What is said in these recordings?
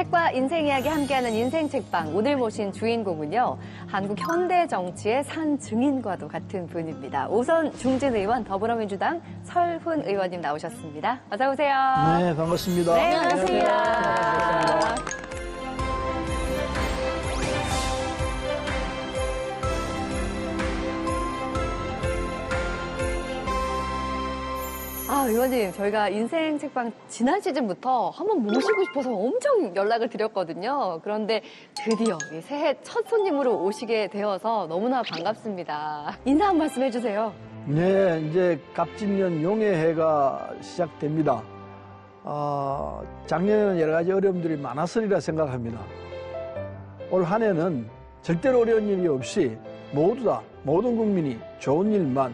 책과 인생 이야기 함께하는 인생 책방. 오늘 모신 주인공은요. 한국 현대 정치의 산 증인과도 같은 분입니다. 오선 중진 의원 더불어민주당 설훈 의원님 나오셨습니다. 어서 오세요. 네, 반갑습니다. 네, 반갑습니다. 의원님, 저희가 인생 책방 지난 시즌부터 한번 모시고 싶어서 엄청 연락을 드렸거든요. 그런데 드디어 새해 첫 손님으로 오시게 되어서 너무나 반갑습니다. 인사 한 말씀 해주세요. 네, 이제 갑진년 용해해가 시작됩니다. 작년에는 여러 가지 어려움들이 많았으리라 생각합니다. 올 한 해는 절대로 어려운 일이 없이 모두 다, 모든 국민이 좋은 일만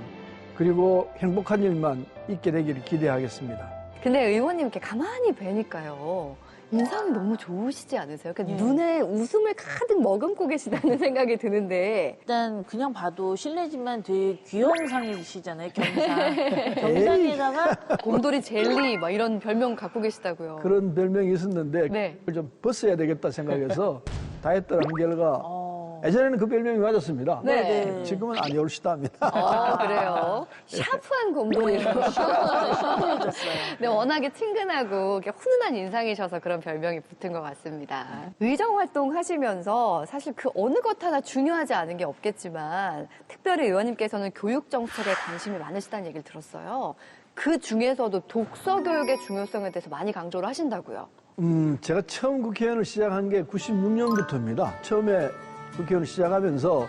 그리고 행복한 일만 있게 되기를 기대하겠습니다. 근데 의원님 이렇게 가만히 뵈니까요. 인상이 너무 좋으시지 않으세요? 그러니까 눈에 웃음을 가득 머금고 계시다는 생각이 드는데. 일단 그냥 봐도 실례지만 되게 귀여운 상이시잖아요, 경상. 경상에다가 곰돌이 젤리 막 이런 별명 갖고 계시다고요. 그런 별명이 있었는데 네. 그걸 좀 벗어야 되겠다 생각해서 다이어트를 한 결과 예전에는 그 별명이 맞았습니다. 네. 지금은 안 옳시다 합니다. 그래요? 샤프한 곰돌이로. 시원해졌어요. 네, 워낙에 친근하고 이렇게 훈훈한 인상이셔서 그런 별명이 붙은 것 같습니다. 의정 활동 하시면서 사실 그 어느 것 하나 중요하지 않은 게 없겠지만 특별히 의원님께서는 교육 정책에 관심이 많으시다는 얘기를 들었어요. 그 중에서도 독서 교육의 중요성에 대해서 많이 강조를 하신다고요. 제가 처음 국회의원을 시작한 게 96년부터입니다. 처음에 국회의원을 시작하면서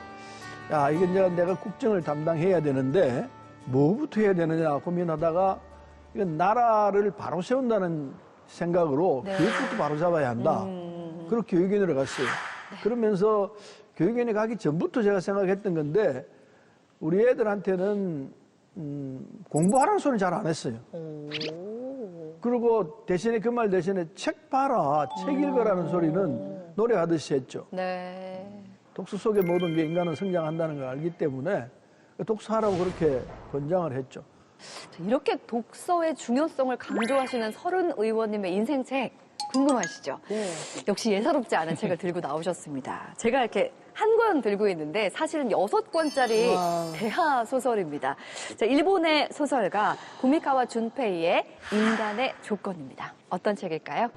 이건 내가 국정을 담당해야 되는데 뭐부터 해야 되느냐 고민하다가 이건 나라를 바로 세운다는 생각으로 교육부터 바로 잡아야 한다. 그리고 교육위원회로 갔어요. 그러면서 교육위원회 가기 전부터 제가 생각했던 건데 우리 애들한테는 공부하라는 소리를 잘 안 했어요. 그리고 대신에 그 말 대신에 책 봐라, 책 읽어라는 소리는 노래하듯이 했죠. 네. 독서 속의 모든 게 인간은 성장한다는 걸 알기 때문에 독서하라고 그렇게 권장을 했죠. 이렇게 독서의 중요성을 강조하시는 설훈 의원님의 인생책 궁금하시죠? 네. 역시 예사롭지 않은 책을 들고 나오셨습니다. 제가 이렇게 한 권 들고 있는데 사실은 6권짜리 대하 소설입니다. 자, 일본의 소설가 구미카와 준페이의 인간의 조건입니다. 어떤 책일까요?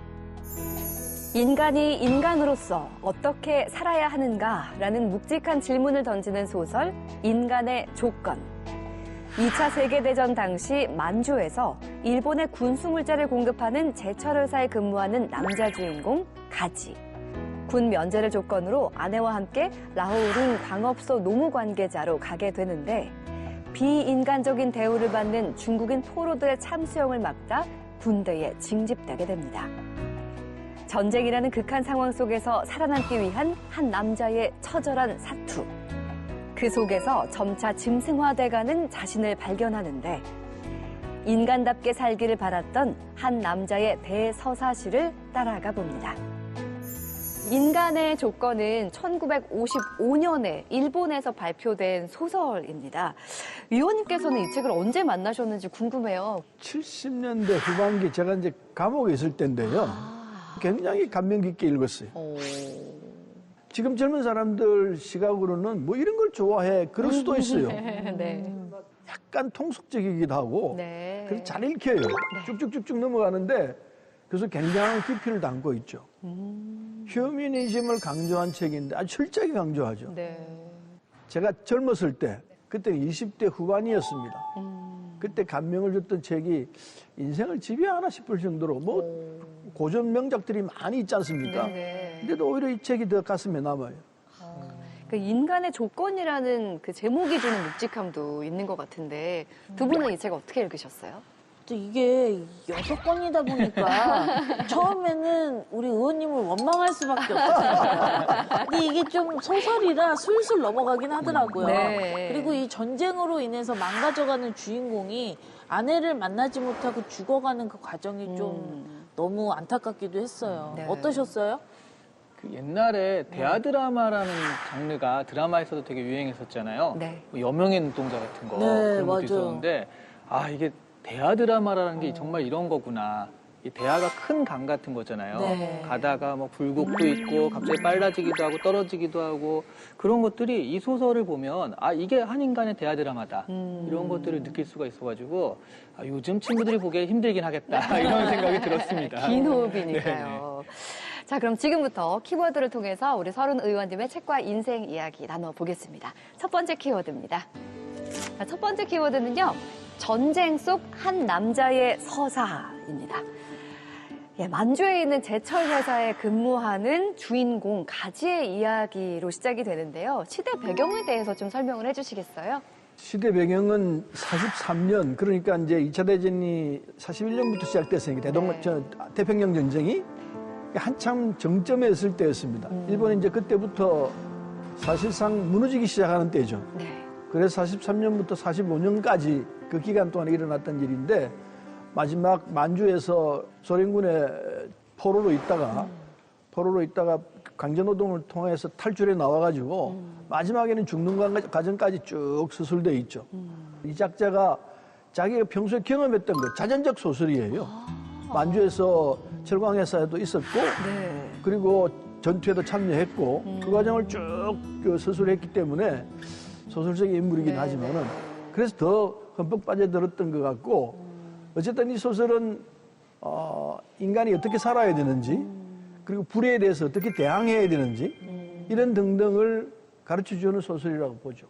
인간이 인간으로서 어떻게 살아야 하는가라는 묵직한 질문을 던지는 소설 인간의 조건. 2차 세계대전 당시 만주에서 일본의 군수물자를 공급하는 제철 회사에 근무하는 남자 주인공 가지. 군 면제를 조건으로 아내와 함께 라오른 광업소 노무 관계자로 가게 되는데 비인간적인 대우를 받는 중국인 포로들의 참수형을 막다 군대에 징집되게 됩니다. 전쟁이라는 극한 상황 속에서 살아남기 위한 한 남자의 처절한 사투. 그 속에서 점차 짐승화돼가는 자신을 발견하는데 인간답게 살기를 바랐던 한 남자의 대서사시를 따라가 봅니다. 인간의 조건은 1955년에 일본에서 발표된 소설입니다. 의원님께서는 이 책을 언제 만나셨는지 궁금해요. 70년대 후반기 제가 이제 감옥에 있을 때인데요. 굉장히 감명 깊게 읽었어요. 지금 젊은 사람들 시각으로는 뭐 이런 걸 좋아해 그럴 수도 있어요. 네. 약간 통속적이기도 하고 네. 그래서 잘 읽혀요. 쭉쭉쭉쭉 넘어가는데 그래서 굉장한 깊이를 담고 있죠. 휴머니즘을 강조한 책인데 아주 철저하게 강조하죠. 네. 제가 젊었을 때 그때 20대 후반이었습니다. 그때 감명을 줬던 책이 인생을 지배하나 싶을 정도로 뭐 고전 명작들이 많이 있지 않습니까? 네. 근데도 오히려 이 책이 더 가슴에 남아요. 그 인간의 조건이라는 그 제목이 주는 묵직함도 있는 것 같은데 두 분은 이 책 어떻게 읽으셨어요? 또 이게 6권이다 보니까 처음에는 우리 의원님을 원망할 수밖에 없었어요. 근데 이게 좀 소설이라 술술 넘어가긴 하더라고요. 네. 그리고 이 전쟁으로 인해서 망가져가는 주인공이 아내를 만나지 못하고 죽어가는 그 과정이 좀 너무 안타깝기도 했어요. 네. 어떠셨어요? 그 옛날에 대하 드라마라는 장르가 드라마에서도 되게 유행했었잖아요. 네. 뭐 여명의 눈동자 같은 거 네, 그런 것도 맞아요. 있었는데 이게 대하 드라마라는 게 정말 이런 거구나. 이 대하가 큰 강 같은 거잖아요. 네. 가다가 뭐 굴곡도 있고 갑자기 빨라지기도 하고 떨어지기도 하고 그런 것들이 이 소설을 보면 아 이게 한 인간의 대하 드라마다 이런 것들을 느낄 수가 있어가지고 아, 요즘 친구들이 보기에 힘들긴 하겠다 이런 생각이 들었습니다. 긴 호흡이니까요. 자, 그럼 지금부터 키워드를 통해서 우리 서른 의원님의 책과 인생 이야기 나눠보겠습니다. 첫 번째 키워드입니다. 자, 첫 번째 키워드는요. 전쟁 속 한 남자의 서사입니다. 예, 만주에 있는 제철 회사에 근무하는 주인공 가지의 이야기로 시작이 되는데요. 시대 배경에 대해서 좀 설명을 해주시겠어요? 시대 배경은 43년, 그러니까 이제 2차 대전이 41년부터 시작됐으니까 태평양 전쟁이 한참 정점에 있을 때였습니다. 일본이 이제 그때부터 사실상 무너지기 시작하는 때죠. 네. 그래서 43년부터 45년까지 그 기간 동안에 일어났던 일인데 마지막 만주에서 소련군의 포로로 있다가 강제노동을 통해서 탈출해 나와가지고 마지막에는 죽는 과정까지 쭉 서술되어 있죠. 이 작자가 자기가 평소에 경험했던 것, 자전적 소설이에요. 만주에서 철광회사에도 있었고 네. 그리고 전투에도 참여했고 그 과정을 쭉 서술했기 때문에 소설적인 인물이긴 네. 하지만은 그래서 더 흠뻑 빠져들었던 것 같고 어쨌든 이 소설은 인간이 어떻게 살아야 되는지 그리고 불의에 대해서 어떻게 대항해야 되는지 이런 등등을 가르쳐주는 소설이라고 보죠.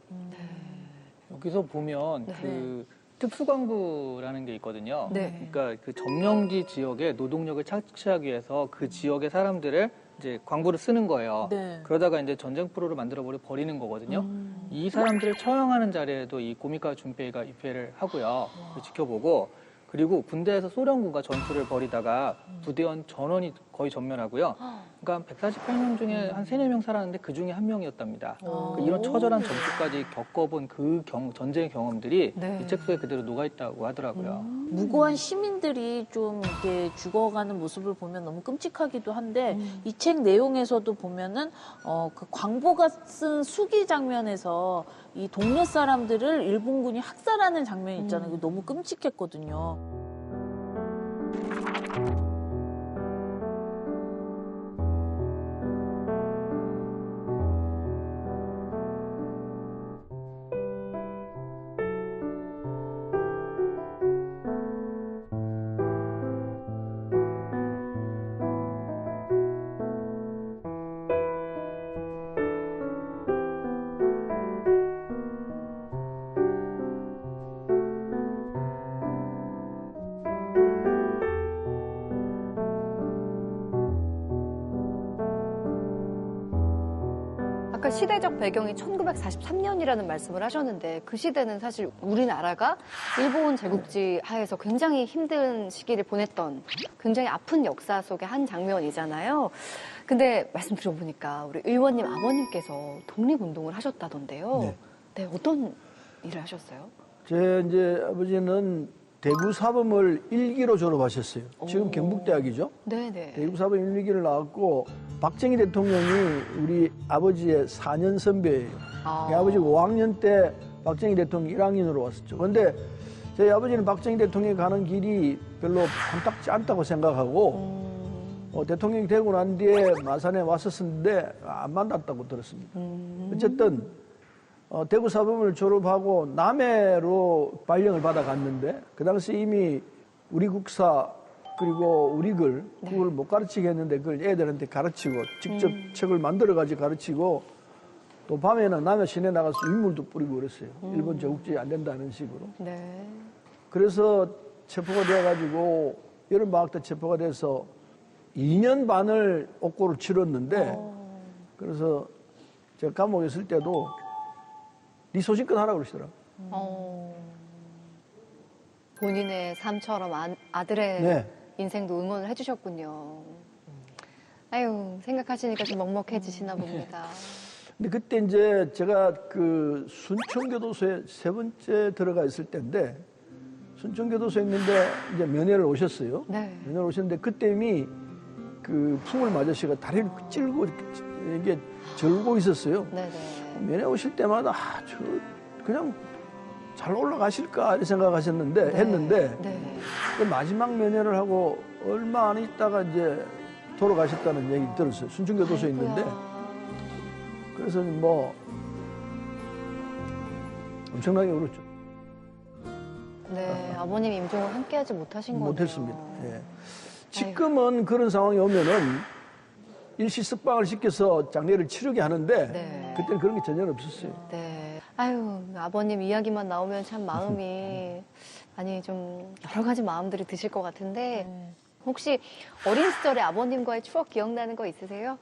여기서 보면 그 특수광부라는 게 있거든요. 네. 그러니까 그 점령지 지역에 노동력을 착취하기 위해서 그 지역의 사람들을 이제 광부를 쓰는 거예요. 네. 그러다가 이제 전쟁 프로를 만들어 버리는 거거든요. 이 사람들을 처형하는 자리에도 이 고미카 준페이가 입회를 하고요. 지켜보고 그리고 군대에서 소련군과 전투를 벌이다가 부대원 전원이 거의 전멸하고요. 그러니까 148명 중에 한 3, 4명 살았는데 그 중에 한 명이었답니다. 그러니까 이런 처절한 전투까지 겪어본 그 전쟁의 경험들이 네. 이 책 속에 그대로 녹아있다고 하더라고요. 무고한 시민들이 좀 이렇게 죽어가는 모습을 보면 너무 끔찍하기도 한데 이 책 내용에서도 보면은 그 광보가 쓴 수기 장면에서 이 동네 사람들을 일본군이 학살하는 장면이 있잖아요. 그거 너무 끔찍했거든요. 아까 시대적 배경이 1943년이라는 말씀을 하셨는데 그 시대는 사실 우리나라가 일본 제국지 하에서 굉장히 힘든 시기를 보냈던 굉장히 아픈 역사 속의 한 장면이잖아요. 근데 말씀 들어보니까 우리 의원님 아버님께서 독립운동을 하셨다던데요. 네. 네, 어떤 일을 하셨어요? 제 이제 아버지는 대구 사범을 1기로 졸업하셨어요. 지금 경북대학이죠. 네네. 대구 사범 1기를 나왔고 박정희 대통령이 우리 아버지의 4년 선배예요. 제 아버지가 5학년 때 박정희 대통령이 1학년으로 왔었죠. 그런데 저희 아버지는 박정희 대통령이 가는 길이 별로 반갑지 않다고 생각하고 대통령이 되고 난 뒤에 마산에 왔었는데 안 만났다고 들었습니다. 어쨌든 대구 사범을 졸업하고 남해로 발령을 받아갔는데 그 당시 이미 우리 국사 그리고 우리 글 그걸 못 가르치게 했는데 그걸 애들한테 가르치고 직접 책을 만들어가지고 가르치고 또 밤에는 남해 시내 나가서 윗물도 뿌리고 그랬어요. 일본 제국주의 안 된다는 식으로. 네. 그래서 체포가 돼가지고 여름방학 때 체포가 돼서 2년 반을 옥고를 치렀는데 그래서 제가 감옥에 있을 때도 네 소신껏 하라고 그러시더라고요. 본인의 삶처럼 아들의 네. 인생도 응원을 해주셨군요. 아유, 생각하시니까 좀 먹먹해지시나 봅니다. 근데 그때 이제 제가 그 순천교도소에 3번째 들어가 있을 때인데 순천교도소에 있는데 이제 면회를 오셨어요. 네. 면회를 오셨는데 그때 이미 그 풍물 아저씨가 다리를 찔고 이게 절고 있었어요. 네네. 면회 오실 때마다 그냥 잘 올라가실까 이렇게 생각하셨는데 했는데 네. 그 마지막 면회를 하고 얼마 안 있다가 이제 돌아가셨다는 얘기 들었어요. 순천교도소에 있는데. 그래서 뭐 엄청나게 울었죠. 네, 아버님 임종을 함께하지 못하신 거네요. 못했습니다. 예. 지금은 그런 상황이 오면은 일시 석방을 시켜서 장례를 치르게 하는데 네. 그때는 그런 게 전혀 없었어요. 네. 아유, 아버님 이야기만 나오면 참 마음이 많이 좀 여러 가지 마음들이 드실 것 같은데 혹시 어린 시절에 아버님과의 추억 기억나는 거 있으세요?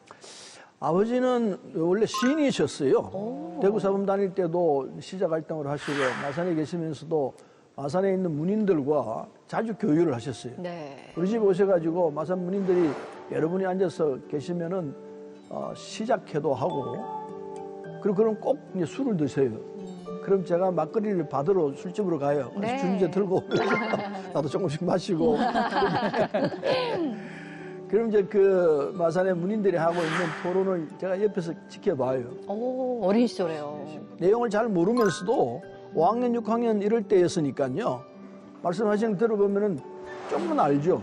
아버지는 원래 시인이셨어요. 대구 사범 다닐 때도 시작 활동을 하시고 마산에 계시면서도 마산에 있는 문인들과 자주 교류를 하셨어요. 네. 우리 집 오셔가지고 마산 문인들이 여러분이 앉아서 계시면은 시작회도 하고 그리고 그럼 꼭 이제 술을 드세요. 그럼 제가 막걸리를 받으러 술집으로 가요. 그래서 네. 주문제 들고 오면서 나도 조금씩 마시고. 그럼 이제 그 마산의 문인들이 하고 있는 토론을 제가 옆에서 지켜봐요. 오, 어린 시절에요. 내용을 잘 모르면서도 5학년, 6학년 이럴 때였으니까요. 말씀하시는 거 들어보면은 조금은 알죠.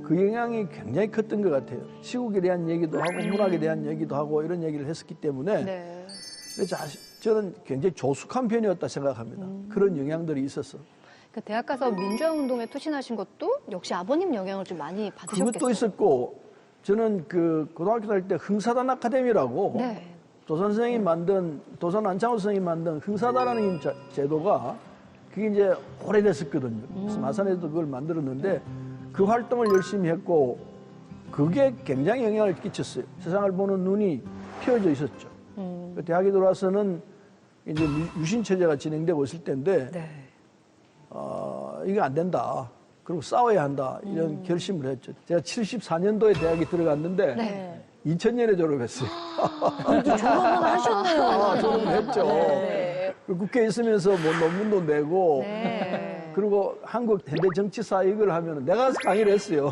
그 영향이 굉장히 컸던 것 같아요. 시국에 대한 얘기도 하고 문학에 대한 얘기도 하고 이런 얘기를 했었기 때문에 네. 그래서 저는 굉장히 조숙한 편이었다 생각합니다. 그런 영향들이 있었어. 그 대학 가서 민주화운동에 투신하신 것도 역시 아버님 영향을 좀 많이 받으셨겠어요. 그것도 있었고 저는 그 고등학교 다닐 때 흥사단 아카데미라고 네. 도산 선생님이 만든 도산 안창호 선생님이 만든 흥사단이라는 제도가 그게 이제 오래됐었거든요. 그래서 마산에도 그걸 만들었는데 그 활동을 열심히 했고 그게 굉장히 영향을 끼쳤어요. 세상을 보는 눈이 피어져 있었죠. 그 대학에 들어와서는 이제 유신 체제가 진행되고 있을 때인데 네. 이게 안 된다. 그리고 싸워야 한다. 이런 결심을 했죠. 제가 74년도에 대학에 들어갔는데 네. 2000년에 졸업했어요. 졸업은 하셨네요. 졸업했죠. 네. 국회에 있으면서 뭐 논문도 내고 네. 그리고 한국 현대 정치사 이걸 하면 내가 가서 강의를 했어요.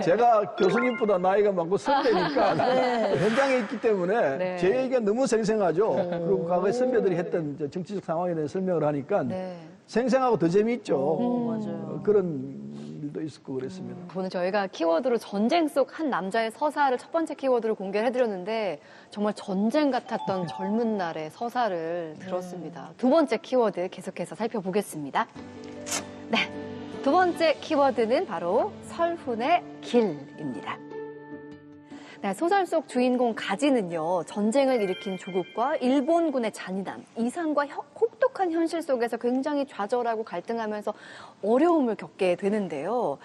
제가 교수님보다 나이가 많고 선배니까 현장에 있기 때문에 네. 제 얘기가 너무 생생하죠. 그리고 과거에 선배들이 했던 이제 정치적 상황에 대해 설명을 하니까 네. 생생하고 더 재미있죠. 맞아요. 그런 일도 있었고 그랬습니다. 오늘 저희가 키워드로 전쟁 속 한 남자의 서사를 첫 번째 키워드로 공개를 해드렸는데 정말 전쟁 같았던 젊은 날의 서사를 들었습니다. 두 번째 키워드 계속해서 살펴보겠습니다. 네, 두 번째 키워드는 바로 설훈의 길입니다. 네, 소설 속 주인공 가지는요, 전쟁을 일으킨 조국과 일본군의 잔인함, 이상과 혹독한 현실 속에서 굉장히 좌절하고 갈등하면서 어려움을 겪게 되는데요.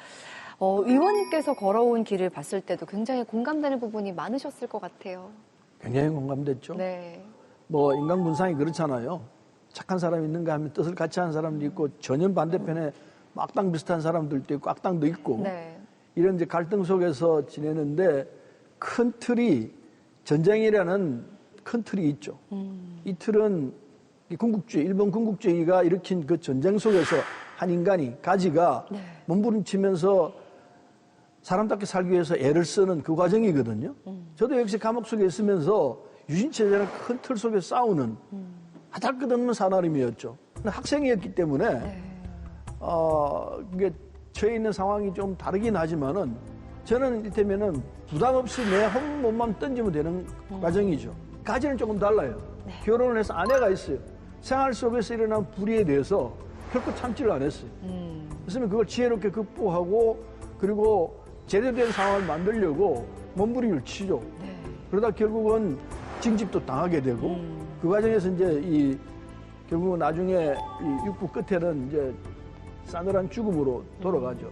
의원님께서 걸어온 길을 봤을 때도 굉장히 공감되는 부분이 많으셨을 것 같아요. 굉장히 공감됐죠. 네. 뭐 인간 군상이 그렇잖아요. 착한 사람이 있는가 하면 뜻을 같이 하는 사람도 있고 전혀 반대편에 악당 비슷한 사람들도 있고 악당도 있고 네. 이런 이제 갈등 속에서 지내는데 큰 틀이 전쟁이라는 큰 틀이 있죠. 이 틀은 이 군국주의, 일본 군국주의가 일으킨 그 전쟁 속에서 한 인간이 가지가 네. 몸부림치면서 사람답게 살기 위해서 애를 쓰는 그 과정이거든요. 저도 역시 감옥 속에 있으면서 유신체제라는 큰 틀 속에 싸우는 하잘것없는 사나림이었죠. 학생이었기 때문에 이게 처해 있는 상황이 좀 다르긴 하지만은 저는 이를테면은 부담 없이 내 몸만 던지면 되는 과정이죠. 가지는 조금 달라요. 네. 결혼을 해서 아내가 있어요. 생활 속에서 일어난 불의에 대해서 결코 참지를 안 했어요. 그래서 그걸 지혜롭게 극복하고 그리고 제대로 된 상황을 만들려고 몸부림을 치죠. 네. 그러다 결국은 징집도 당하게 되고 그 과정에서 이제 결국은 나중에 이 육부 끝에는 이제 싸늘한 죽음으로 돌아가죠.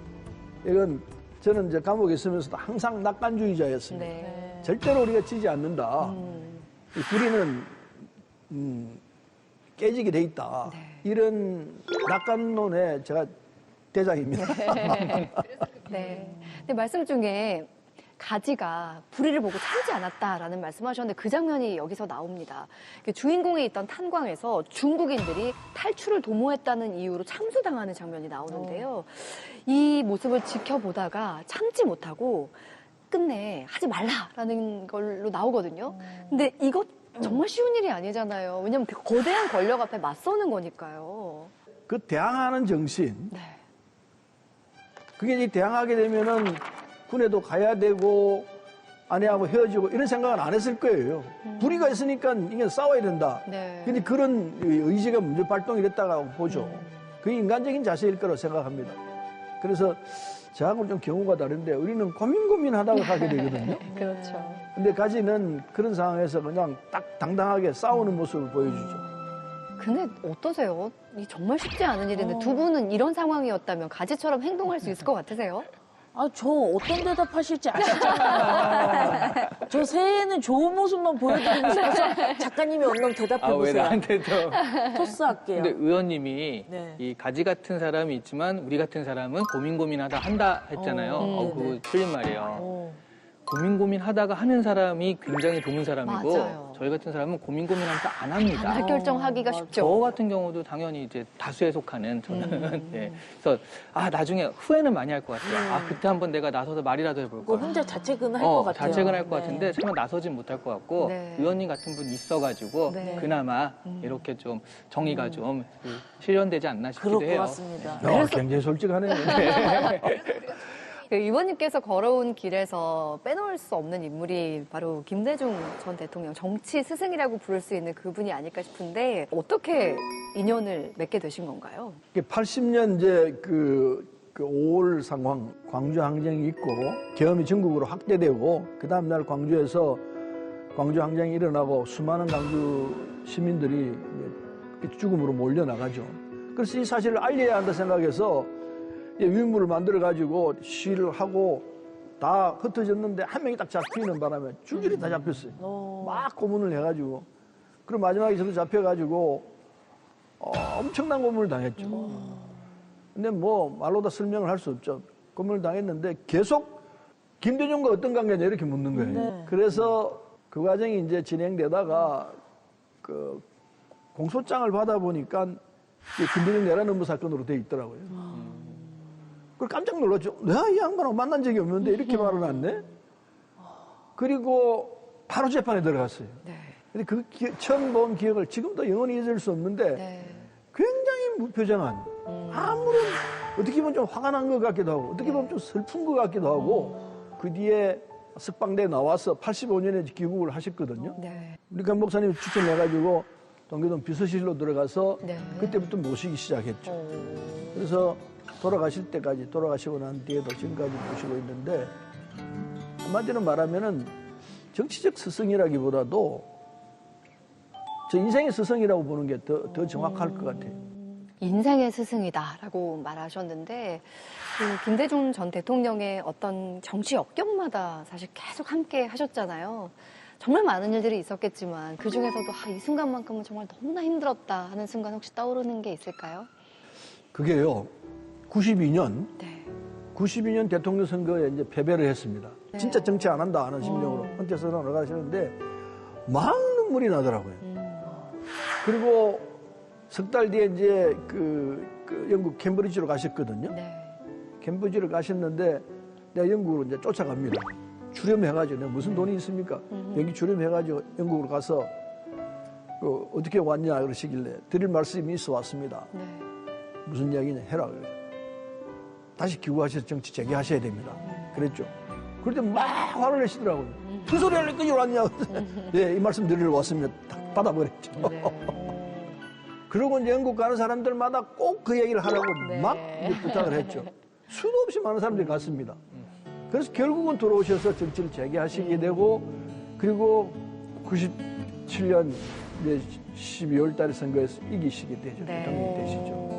이건 저는 이제 감옥에 있으면서도 항상 낙관주의자였습니다. 네. 절대로 우리가 지지 않는다. 이 구리는 깨지게 돼 있다. 이런 낙관론의 제가 대장입니다. 네. 근데 말씀 중에 가지가 불의를 보고 참지 않았다라는 말씀하셨는데 그 장면이 여기서 나옵니다. 주인공이 있던 탄광에서 중국인들이 탈출을 도모했다는 이유로 참수당하는 장면이 나오는데요. 이 모습을 지켜보다가 참지 못하고 끝내 하지 말라라는 걸로 나오거든요. 근데 이것 정말 쉬운 일이 아니잖아요. 왜냐면 그 거대한 권력 앞에 맞서는 거니까요. 그 대항하는 정신, 네. 그게 이제 대항하게 되면은 군에도 가야 되고 아내하고 헤어지고 이런 생각은 안 했을 거예요. 불의가 있으니까 이게 싸워야 된다. 네. 근데 그런 의지가 먼저 발동이 됐다고 보죠. 그게 인간적인 자세일 거라고 생각합니다. 그래서 저하고는 좀 경우가 다른데 우리는 고민하다가 가게 되거든요. 그렇죠. 근데 가지는 그런 상황에서 그냥 딱 당당하게 싸우는 모습을 보여주죠. 근데 어떠세요? 이 정말 쉽지 않은 일인데 두 분은 이런 상황이었다면 가지처럼 행동할 수 있을 것 같으세요? 아, 저 어떤 대답하실지 아시잖아요. 저 새해에는 좋은 모습만 보여드리고 싶어서 작가님이 얼른 왜 대답해보세요. 나한테도. 토스할게요. 근데 의원님이 네. 이 가지 같은 사람이 있지만 우리 같은 사람은 고민하다 한다 했잖아요. 그거 틀린 말이에요. 어. 고민하다가 하는 사람이 굉장히 드문 사람이고 맞아요. 저희 같은 사람은 고민하면서 안 합니다. 딱 결정하기가 맞아. 저 쉽죠. 같은 경우도 당연히 이제 다수에 속하는 저는 예. 그래서 나중에 후회는 많이 할 것 같아요. 그때 한번 내가 나서서 말이라도 해볼 그거 걸. 혼자 자책은 할 것 같아요. 자책은 할 것 네. 같은데 차마 나서진 못할 것 같고 네. 의원님 같은 분 있어가지고 네. 그나마 이렇게 좀 정의가 좀 실현되지 않나 싶기도 그럴 것 해요. 같습니다. 굉장히 솔직하네요. 그 의원님께서 걸어온 길에서 빼놓을 수 없는 인물이 바로 김대중 전 대통령, 정치 스승이라고 부를 수 있는 그분이 아닐까 싶은데 어떻게 인연을 맺게 되신 건가요? 80년 이제 그 5월 상황, 광주 항쟁이 있고 계엄이 전국으로 확대되고 그 다음날 광주에서 광주 항쟁이 일어나고 수많은 광주 시민들이 이제 죽음으로 몰려나가죠. 그래서 이 사실을 알려야 한다 생각해서 유인물을 만들어가지고 시위를 하고 다 흩어졌는데 한 명이 딱 잡히는 바람에 줄줄이 다 잡혔어요. 막 고문을 해가지고. 그리고 마지막에 저도 잡혀가지고 엄청난 고문을 당했죠. 근데 뭐 말로 다 설명을 할 수 없죠. 고문을 당했는데 계속 김대중과 어떤 관계냐 이렇게 묻는 거예요. 네. 그래서 그 과정이 이제 진행되다가 그 공소장을 받아보니까 김대중 내란 음모 사건으로 돼 있더라고요. 그걸 깜짝 놀랐죠. 내가 이 양반하고 만난 적이 없는데 이렇게 말을 했네? 그리고 바로 재판에 들어갔어요. 네. 근데 그 처음 본 기억을 지금도 영원히 잊을 수 없는데 네. 굉장히 무표정한 아무런 어떻게 보면 좀 화가 난 것 같기도 하고 어떻게 보면 좀 슬픈 것 같기도 하고 그 뒤에 석방대 나와서 85년에 귀국을 하셨거든요. 네. 우리 강 목사님이 추천해가지고 동교동 비서실로 들어가서 네. 그때부터 모시기 시작했죠. 그래서 돌아가실 때까지 돌아가시고 난 뒤에도 지금까지 모시고 있는데 한마디로 말하면은 정치적 스승이라기보다도 저 인생의 스승이라고 보는 게 더 정확할 것 같아요. 인생의 스승이다라고 말하셨는데 그 김대중 전 대통령의 어떤 정치 역경마다 사실 계속 함께 하셨잖아요. 정말 많은 일들이 있었겠지만 그중에서도 이 순간만큼은 정말 너무나 힘들었다 하는 순간 혹시 떠오르는 게 있을까요? 그게요. 92년 네. 92년 대통령 선거에 이제 패배를 했습니다. 네. 진짜 정치 안 한다 하는 심정으로 헌재 선언을 가시는데 막 눈물이 나더라고요. 그리고 석 달 뒤에 이제 그 영국 캠브리지로 가셨거든요. 네. 캠브리지를 가셨는데 내가 영국으로 이제 쫓아갑니다. 출연해가지고 내가 무슨 돈이 있습니까? 여기 출연해가지고 영국으로 가서 어떻게 왔냐 그러시길래 드릴 말씀이 있어 왔습니다. 네. 무슨 이야기냐 해라. 다시 귀국하셔서 정치 재개하셔야 됩니다. 그랬죠. 그럴 때 막 화를 내시더라고요. 그 소리 하려고 여기 왔냐. 예, 이 말씀 드리러 왔습니다. 딱 받아버렸죠. 그러고 이제 영국 가는 사람들마다 꼭 그 얘기를 하라고 네. 막 이제 부탁을 했죠. 수도 없이 많은 사람들이 갔습니다. 그래서 결국은 들어오셔서 정치를 재개하시게 되고 그리고 97년 이제 12월 달에 선거에서 이기시게 되죠. 네. 대통령이 되시죠.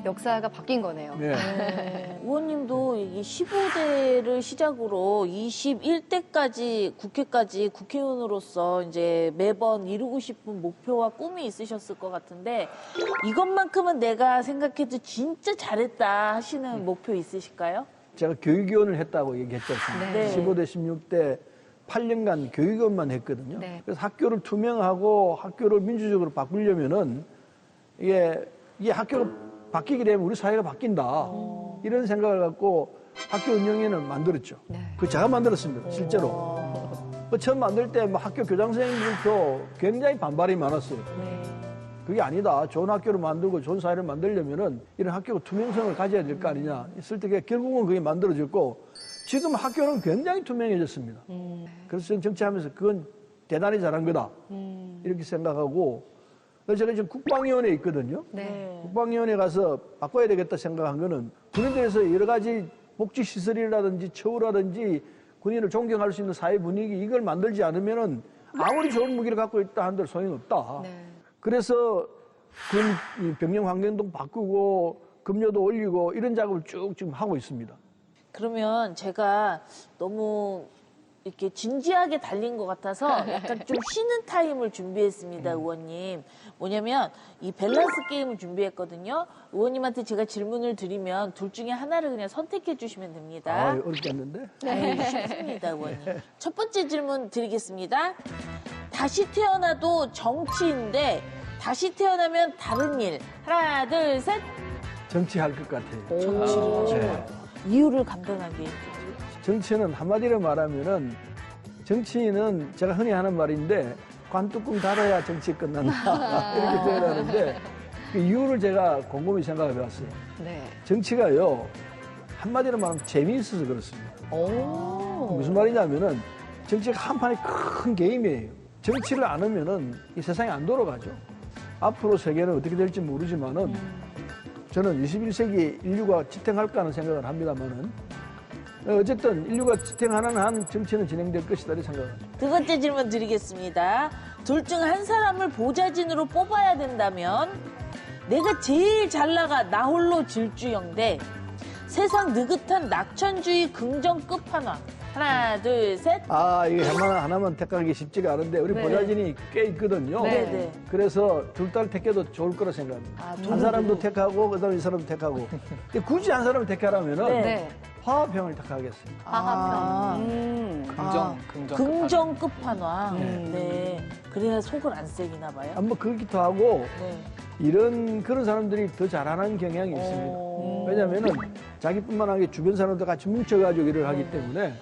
역사가 바뀐 거네요. 네. 네. 의원님도 이 15대를 시작으로 21대까지 국회까지 국회의원으로서 이제 매번 이루고 싶은 목표와 꿈이 있으셨을 것 같은데 이것만큼은 내가 생각해도 진짜 잘했다 하시는 목표 있으실까요? 제가 교육위원을 했다고 얘기했지 않습니까? 네. 15대, 16대 8년간 교육위원만 했거든요. 네. 그래서 학교를 투명하고 학교를 민주적으로 바꾸려면은 이게 학교가 바뀌게 되면 우리 사회가 바뀐다. 이런 생각을 갖고 학교 운영위원회를 만들었죠. 네. 그 제가 만들었습니다. 실제로. 처음 만들 때 뭐 학교 교장 선생님들도 굉장히 반발이 많았어요. 그게 아니다. 좋은 학교를 만들고 좋은 사회를 만들려면은 이런 학교가 투명성을 가져야 될 거 아니냐. 있을 때 결국은 그게 만들어졌고 지금 학교는 굉장히 투명해졌습니다. 그래서 저는 정치하면서 그건 대단히 잘한 거다. 이렇게 생각하고 그래서 제가 지금 국방위원회에 있거든요. 네. 국방위원회 가서 바꿔야 되겠다 생각한 거는 군인들에서 여러 가지 복지시설이라든지 처우라든지 군인을 존경할 수 있는 사회 분위기 이걸 만들지 않으면은 아무리 좋은 무기를 갖고 있다 한들 소용없다. 네. 그래서 군 병영 환경도 바꾸고 급료도 올리고 이런 작업을 쭉 지금 하고 있습니다. 그러면 제가 너무 이렇게 진지하게 달린 것 같아서 약간 좀 쉬는 타임을 준비했습니다, 의원님. 뭐냐면 이 밸런스 게임을 준비했거든요. 의원님한테 제가 질문을 드리면 둘 중에 하나를 그냥 선택해 주시면 됩니다. 아, 어렵겠는데? 쉽습니다, 의원님. 첫 번째 질문 드리겠습니다. 다시 태어나도 정치인데 다시 태어나면 다른 일. 하나, 둘, 셋. 정치할 것 같아요. 정치를 하시고 네. 이유를 간단하게. 정치는 한마디로 말하면은 정치인은 제가 흔히 하는 말인데 관뚜껑 닫아야 정치 끝난다 이렇게 표현하는데 그 이유를 제가 곰곰이 생각해 봤어요. 네. 정치가요 한마디로 말하면 재미있어서 그렇습니다. 오. 무슨 말이냐면은 정치가 한판의 큰 게임이에요. 정치를 안 하면은 이 세상이 안 돌아가죠. 앞으로 세계는 어떻게 될지 모르지만은 저는 21세기 인류가 지탱할까 하는 생각을 합니다만은 어쨌든 인류가 지탱하는 한 정치는 진행될 것이다 이렇게 생각합니다. 두 번째 질문 드리겠습니다. 둘 중 한 사람을 보좌진으로 뽑아야 된다면 내가 제일 잘 나가 나 홀로 질주형 대 세상 느긋한 낙천주의 긍정 끝판왕. 하나, 둘, 셋. 아, 이게 하나만 택하기 쉽지가 않은데 우리 네. 보좌진이 꽤 있거든요. 네. 네. 그래서 둘 다 택해도 좋을 거라 생각합니다. 아, 한 사람도 택하고 그다음에 이 사람도 택하고. 근데 굳이 한 사람을 택하라면은 네. 네. 화합형을 택하겠습니다. 화합형. 긍정 끝판왕. 네. 그래야 속을 안 새기나 봐요. 한번 그렇기도 하고 네. 그런 사람들이 더 잘하는 경향이 있습니다. 오. 왜냐면은 자기뿐만 아니라 주변 사람들 같이 뭉쳐가지고 일을 하기 때문에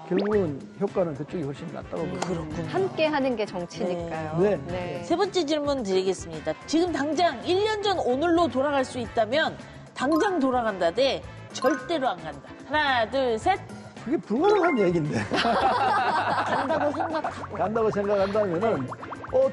결국은 효과는 그쪽이 훨씬 낫다고 봅니다. 그렇군요. 함께 하는 게 정치니까요. 네. 세 번째 질문 드리겠습니다. 지금 당장 1년 전 오늘로 돌아갈 수 있다면 당장 돌아간다 대 절대로 안 간다. 하나, 둘, 셋. 그게 불가능한 얘기인데. 간다고 생각하고. 간다고 생각한다면은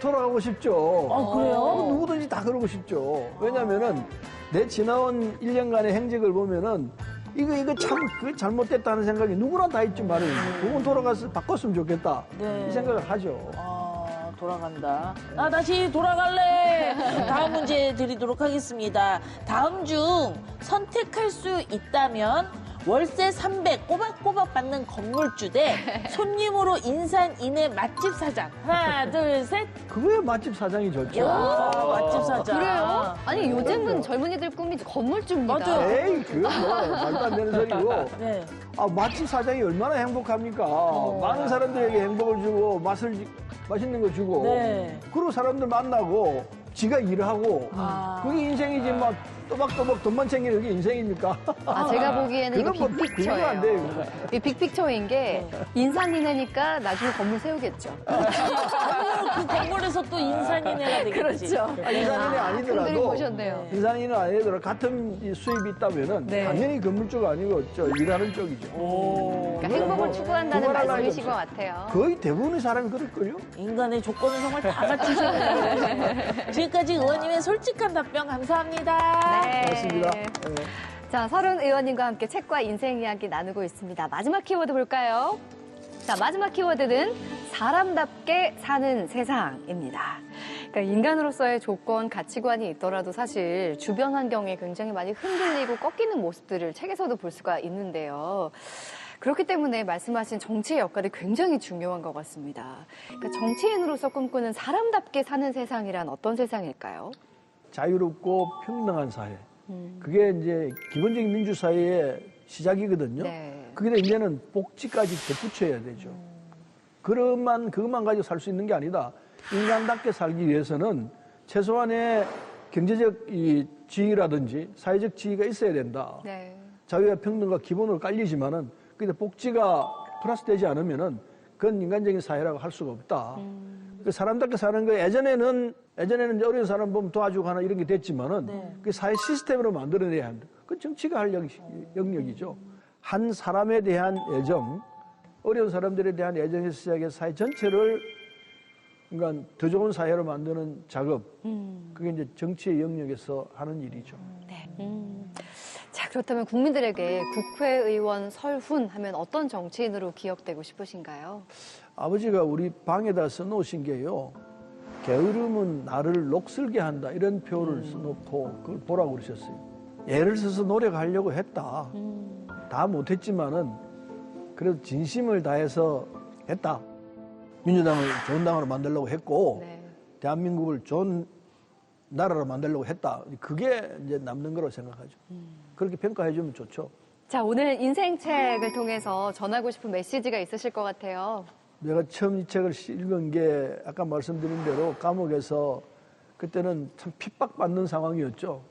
돌아가고 싶죠. 그래요? 누구든지 다 그러고 싶죠. 왜냐면은 내 지나온 1년간의 행적을 보면은 이거 참 그 잘못됐다는 생각이 누구나 다 있지 말이에요. 그건 돌아가서 바꿨으면 좋겠다. 네. 이 생각을 하죠. 돌아간다. 나 다시 돌아갈래. 다음 문제 드리도록 하겠습니다. 다음 중 선택할 수 있다면 월세 300 꼬박꼬박 받는 건물주 대 손님으로 인산인해 맛집 사장. 하나, 둘, 셋. 그거야 맛집 사장이 좋죠. 야, 맛집 사장. 그래요? 아니 요즘은 젊은이들 꿈이 건물주입니다. 맞아요. 에이, 그건 뭐 말도 안 되는 소리고. 네. 맛집 사장이 얼마나 행복합니까? 많은 사람들에게 행복을 주고 맛있는 거 주고 네. 그리고 사람들 만나고 지가 일하고 그게 인생이지 막 또박또박 돈만 챙기는 게 인생입니까? 제가 보기에는 이거 그건 뭐 비교가 안 돼요, 빅픽처예요. 이거. 이 빅픽처인 게 네. 인산인해니까 나중에 건물 세우겠죠. 그 건물에서 또 인산인해가 되겠지. 그렇죠. 인산인이 흔들림 아니더라도 보셨네요. 인산인은 아니더라도 같은 이 수입이 있다면은 네. 당연히 건물주가 아니고 일하는 쪽이죠. 그러니까 행복을 추구한다는 두말할 나위가 말씀이신 것 없어요. 같아요. 거의 대부분의 사람이 그럴걸요? 인간의 조건은 정말 다 갖추셨네요. 지금까지 의원님의 솔직한 답변 감사합니다. 네. 맞습니다. 네. 자, 서른 의원님과 함께 책과 인생 이야기 나누고 있습니다. 마지막 키워드 볼까요? 자, 마지막 키워드는 사람답게 사는 세상입니다. 그러니까 인간으로서의 조건, 가치관이 있더라도 사실 주변 환경에 굉장히 많이 흔들리고 꺾이는 모습들을 책에서도 볼 수가 있는데요. 그렇기 때문에 말씀하신 정치의 역할이 굉장히 중요한 것 같습니다. 그러니까 정치인으로서 꿈꾸는 사람답게 사는 세상이란 어떤 세상일까요? 자유롭고 평등한 사회. 그게 이제 기본적인 민주사회의 시작이거든요. 네. 그게 이제는 복지까지 덧붙여야 되죠. 그것만 가지고 살 수 있는 게 아니다. 인간답게 살기 위해서는 최소한의 경제적 이 지위라든지 사회적 지위가 있어야 된다. 네. 자유와 평등과 기본으로 깔리지만은 근데 복지가 플러스 되지 않으면은 그건 인간적인 사회라고 할 수가 없다. 그 사람답게 사는 거 예전에는 이제 어려운 사람 보면 도와주고 하나 이런 게 됐지만은 네. 그 사회 시스템으로 만들어내야 한다. 그 정치가 할 영역이죠. 한 사람에 대한 애정, 어려운 사람들에 대한 애정에서 시작해서 사회 전체를 그러니까 더 좋은 사회로 만드는 작업, 그게 이제 정치의 영역에서 하는 일이죠. 네. 자, 그렇다면 국민들에게 국회의원 설훈 하면 어떤 정치인으로 기억되고 싶으신가요? 아버지가 우리 방에다 써놓으신 게요. 게으름은 나를 녹슬게 한다. 이런 표를 써놓고 그걸 보라고 그러셨어요. 애를 써서 노력하려고 했다. 다 못했지만은 그래도 진심을 다해서 했다. 민주당을 좋은 당으로 만들려고 했고 네. 대한민국을 좋은 나라로 만들려고 했다. 그게 이제 남는 거라고 생각하죠. 그렇게 평가해 주면 좋죠. 자, 오늘 인생책을 통해서 전하고 싶은 메시지가 있으실 것 같아요. 내가 처음 이 책을 읽은 게 아까 말씀드린 대로 감옥에서 그때는 참 핍박받는 상황이었죠.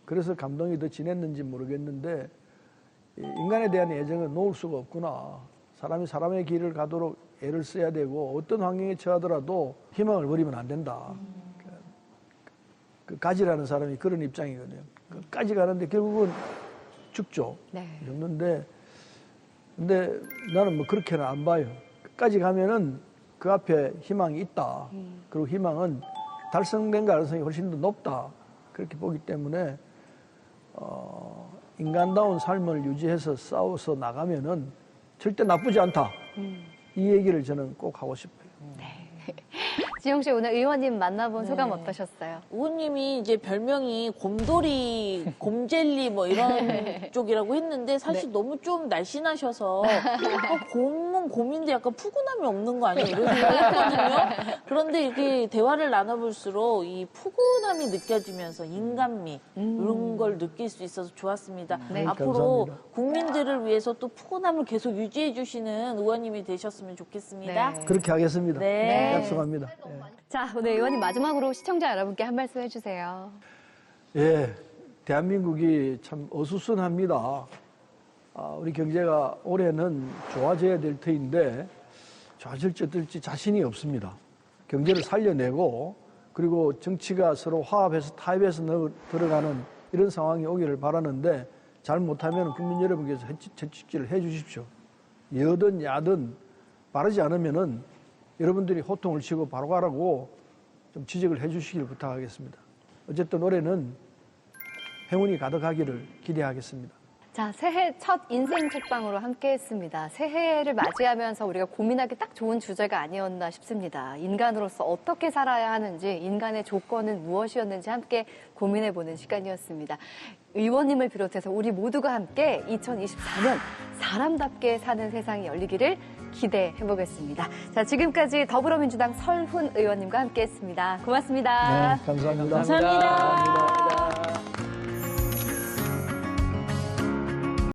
그래서 감동이 더 진했는지 모르겠는데 인간에 대한 애정은 놓을 수가 없구나. 사람이 사람의 길을 가도록 애를 써야 되고 어떤 환경에 처하더라도 희망을 버리면 안 된다. 그 가지라는 사람이 그런 입장이거든요. 끝까지 가는데 결국은 죽죠. 네. 죽는데 근데 나는 뭐 그렇게는 안 봐요. 끝까지 가면은 그 앞에 희망이 있다. 그리고 희망은 달성된 가능성이 훨씬 더 높다. 그렇게 보기 때문에 인간다운 삶을 유지해서 싸워서 나가면은 절대 나쁘지 않다. 이 얘기를 저는 꼭 하고 싶어요. 지영 씨 오늘 의원님 만나본 네. 소감 어떠셨어요? 의원님이 이제 별명이 곰돌이, 곰젤리 뭐 이런 쪽이라고 했는데 사실 너무 좀 날씬하셔서 곰은 곰인데 약간 푸근함이 없는 거 아니에요? 이런 생각했거든요. 그런데 이렇게 대화를 나눠볼수록 이 푸근함이 느껴지면서 인간미 이런 걸 느낄 수 있어서 좋았습니다. 네. 앞으로 감사합니다. 국민들을 위해서 또 푸근함을 계속 유지해 주시는 의원님이 되셨으면 좋겠습니다. 네. 그렇게 하겠습니다. 네. 약속합니다. 예. 자, 오늘 의원님 마지막으로 시청자 여러분께 한 말씀 해주세요. 예, 대한민국이 참 어수선합니다. 우리 경제가 올해는 좋아져야 될 터인데 좋아질지 어떨지 자신이 없습니다. 경제를 살려내고 그리고 정치가 서로 화합해서 타협해서 들어가는 이런 상황이 오기를 바라는데 잘 못하면 국민 여러분께서 채찍질을 해 주십시오. 여든 야든 바르지 않으면은 여러분들이 호통을 치고 바로 가라고 좀 지적을 해 주시길 부탁하겠습니다. 어쨌든 올해는 행운이 가득하기를 기대하겠습니다. 자, 새해 첫 인생 책방으로 함께 했습니다. 새해를 맞이하면서 우리가 고민하기 딱 좋은 주제가 아니었나 싶습니다. 인간으로서 어떻게 살아야 하는지, 인간의 조건은 무엇이었는지 함께 고민해보는 시간이었습니다. 의원님을 비롯해서 우리 모두가 함께 2024년 사람답게 사는 세상이 열리기를 기대해보겠습니다. 자, 지금까지 더불어민주당 설훈 의원님과 함께 했습니다. 고맙습니다. 네, 감사합니다. 감사합니다. 감사합니다.